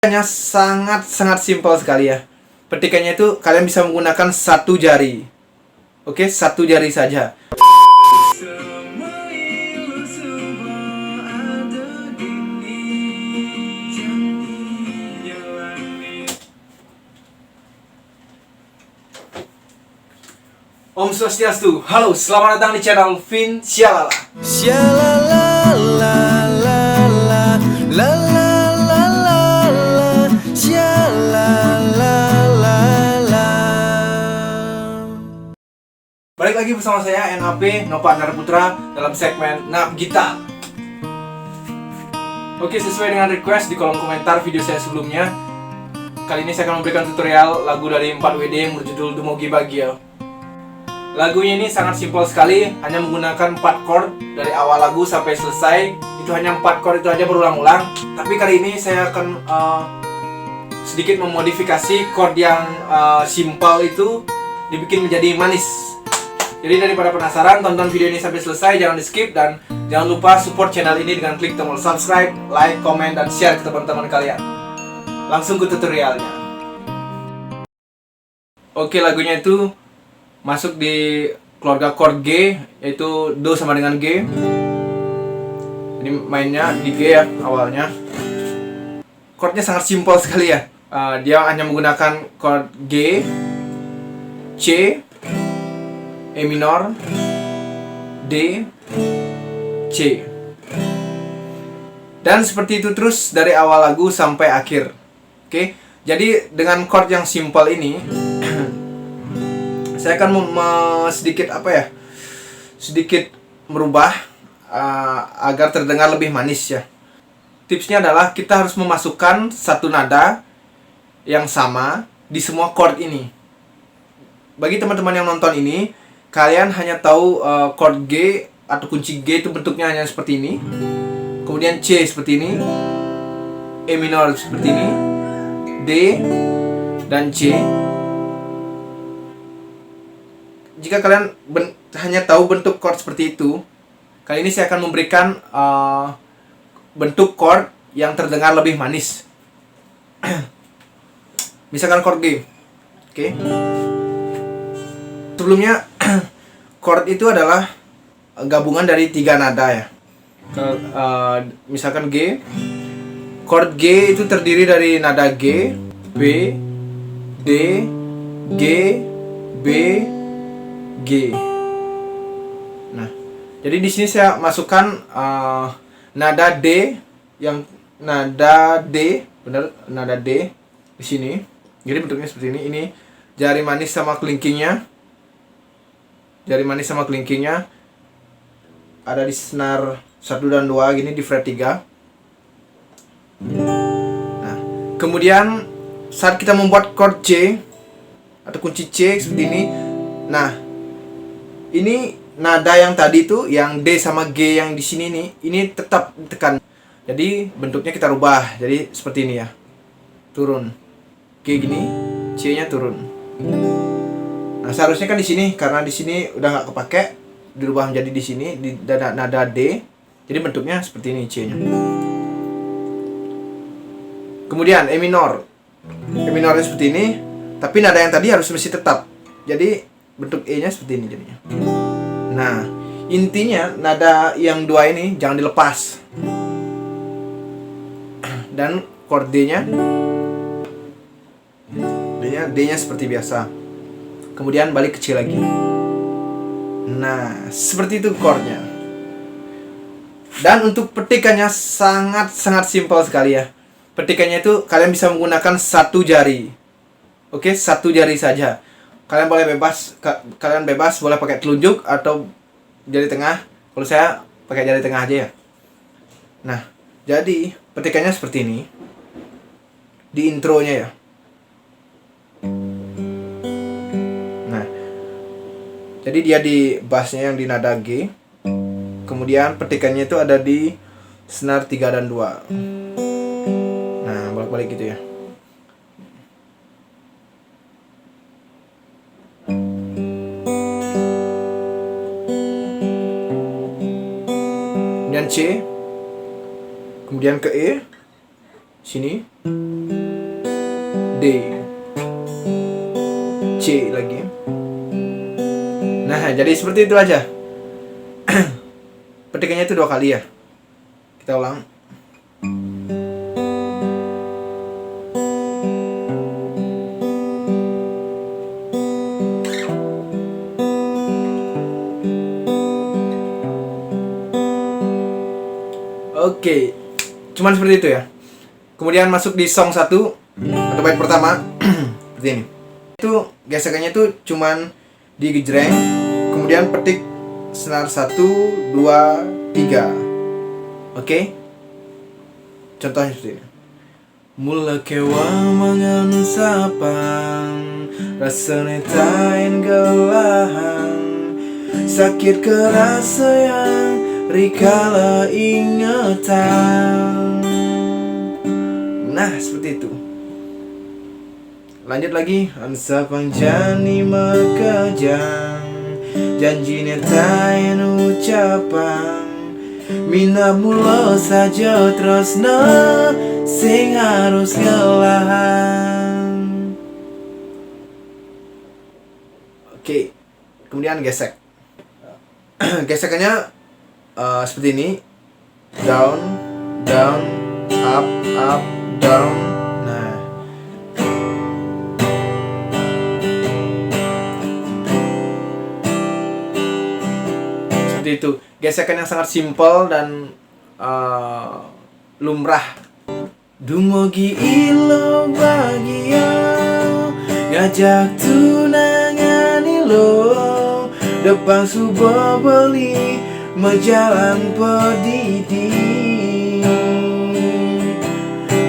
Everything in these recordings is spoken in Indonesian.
Petikannya sangat simpel sekali ya. Petikannya itu kalian bisa menggunakan satu jari. Oke, satu jari saja. Om Swastiastu. Halo, selamat datang di channel Vin Syalala. Balik lagi bersama saya NAP Nova Andara Putra dalam segmen Nap Gita. Oke, sesuai dengan request di kolom komentar video saya sebelumnya, kali ini saya akan memberikan tutorial lagu dari 4WD yang berjudul Dumogi Bahagia. Lagunya ini sangat simpel sekali, hanya menggunakan 4 chord dari awal lagu sampai selesai. Itu hanya 4 chord itu aja berulang-ulang. Tapi kali ini saya akan sedikit memodifikasi chord yang simpel itu dibikin menjadi manis. Jadi daripada penasaran, tonton video ini sampai selesai, jangan di skip, dan jangan lupa support channel ini dengan klik tombol subscribe, like, komen, dan share ke teman-teman kalian. Langsung ke tutorialnya. Oke, lagunya itu masuk di keluarga chord G, yaitu Do sama dengan G. Jadi mainnya di G ya awalnya. Chordnya sangat simpel sekali ya. Dia hanya menggunakan chord G, C, E minor, D, C. Dan seperti itu terus dari awal lagu sampai akhir. Oke, jadi dengan chord yang simpel ini saya akan sedikit merubah agar terdengar lebih manis ya. Tipsnya adalah kita harus memasukkan satu nada yang sama di semua chord ini. Bagi teman-teman yang nonton ini, kalian hanya tahu chord G atau kunci G itu bentuknya hanya seperti ini. Kemudian C seperti ini, E minor seperti ini, D dan C. Jika kalian hanya tahu bentuk chord seperti itu, kali ini saya akan memberikan bentuk chord yang terdengar lebih manis. Misalkan chord G. Oke. Sebelumnya chord itu adalah gabungan dari 3 nada ya. Misalkan G. Chord G itu terdiri dari nada G, B, D, G, B, G. Nah, jadi di sini saya masukkan nada D, yang nada D, benar, nada D di sini. Jadi bentuknya seperti ini. Ini jari manis sama kelingkingnya. Jari manis sama kelingkingnya ada di senar 1 dan 2 gini di fret 3. Nah, kemudian saat kita membuat chord C atau kunci C seperti ini. Nah, ini nada yang tadi itu, yang D sama G yang di sini nih, ini tetap ditekan. Jadi bentuknya kita rubah. Jadi seperti ini ya. Turun. G gini, C-nya turun. Nah, seharusnya kan di sini, karena di sini udah nggak kepake, dirubah menjadi di sini di nada D. Jadi bentuknya seperti ini C-nya. Kemudian E minor. E minornya seperti ini, tapi nada yang tadi mesti tetap. Jadi bentuk E-nya seperti ini jadinya. Nah, intinya nada yang 2 ini jangan dilepas. Dan chord D-nya D-nya seperti biasa. Kemudian balik kecil lagi. Nah, seperti itu chordnya. Dan untuk petikannya sangat simpel sekali ya. Petikannya itu kalian bisa menggunakan satu jari. Oke, satu jari saja. Kalian bebas boleh pakai telunjuk atau jari tengah. Kalau saya pakai jari tengah aja ya. Nah, jadi petikannya seperti ini. Di intronya ya. Nah, jadi dia di bassnya yang di nada G. Kemudian petikannya itu ada di senar 3 dan 2. Nah, balik-balik gitu ya. Kemudian C. Kemudian ke E. sini, D, C lagi. Nah, jadi seperti itu aja. Petikannya itu 2 kali ya. Kita ulang. Oke, cuman seperti itu ya. Kemudian masuk di song 1 atau bait pertama. Seperti ini. Itu gesekannya itu cuman digejreng, kemudian petik senar 1, 2, 3. Oke? Contohnya seperti ini. Mula kewa mangan sapang, rasane tain gelahan, sakit kerasa yang rikala ingatan. Nah, seperti itu. Lanjut lagi. Ansa pangjani makajang, janjine tain ucapan, mina mula saja tresna sing harus ngelahan. Oke. Kemudian gesek. Gesekannya seperti ini. Down, down, up, up, down. Nah, seperti itu. Gesekan yang sangat simpel dan lumrah. Dumugi ilo bahagia, ngajak tunangan ilo, depan subuh beli menjalan pedidi.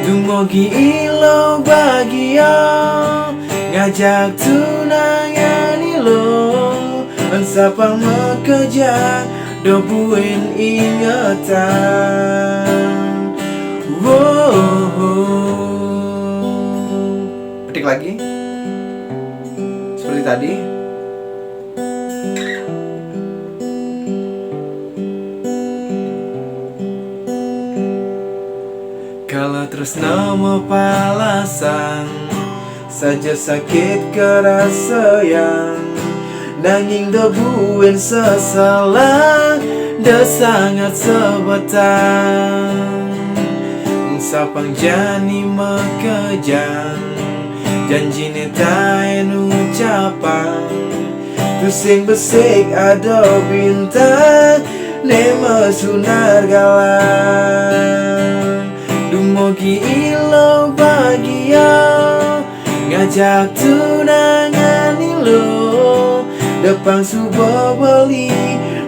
Dumugi ilo bahagia, ngajak tunangan ilo, ansapang mekejar dobuin ingatan. Petik lagi seperti tadi. Kalau terus nama palasan saja sakit kerasa yang nanging debuin sesalah dah sangat sebatang. Sapang jani makajang, janjine tain ucapan, tusing besik ada bintang nema sunar galang. Dumugi ilo bahagia, ngajak tunangan ilo, depan subuh beli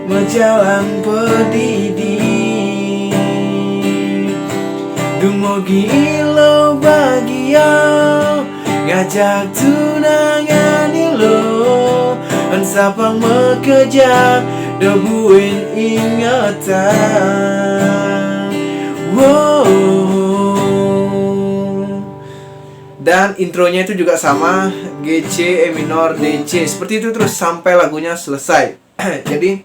menjalan pedidi. Dumugi ilo bahagia, ngajak tunangan ilo, ansapang mekejar debuin ingatan. Dan intronya itu juga sama, G, C, E minor, D, C. Seperti itu terus sampai lagunya selesai. Jadi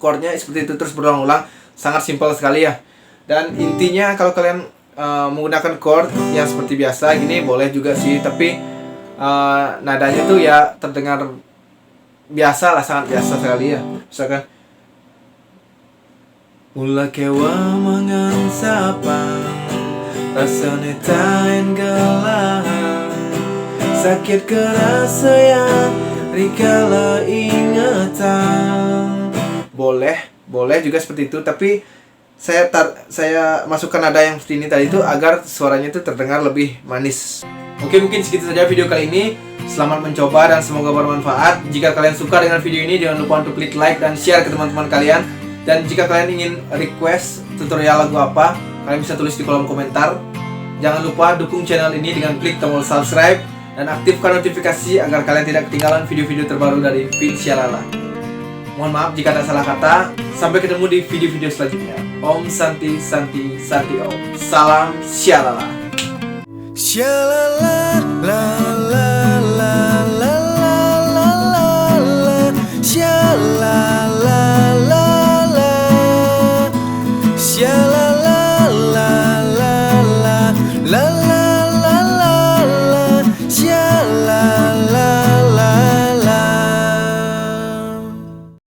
chordnya seperti itu terus berulang-ulang. Sangat simpel sekali ya. Dan intinya kalau kalian menggunakan chord yang seperti biasa gini boleh juga sih, tapi nadanya tuh ya terdengar biasa lah, sangat biasa sekali ya. Misalkan mula kewa mangan sapang, rasane tain gelahan, sakit kerasa yang rikala ingatan. Boleh juga seperti itu, tapi saya masukkan nada yang seperti ini tadi itu agar suaranya itu terdengar lebih manis. Oke, mungkin segitu saja video kali ini. Selamat mencoba dan semoga bermanfaat. Jika kalian suka dengan video ini, jangan lupa untuk klik like dan share ke teman-teman kalian. Dan jika kalian ingin request tutorial lagu apa, kalian bisa tulis di kolom komentar. Jangan lupa dukung channel ini dengan klik tombol subscribe dan aktifkan notifikasi agar kalian tidak ketinggalan video-video terbaru dari Vinshalala. Mohon maaf jika ada salah kata. Sampai ketemu di video-video selanjutnya. Om Santi Santi Santi Om. Salam Shalala. Shalala.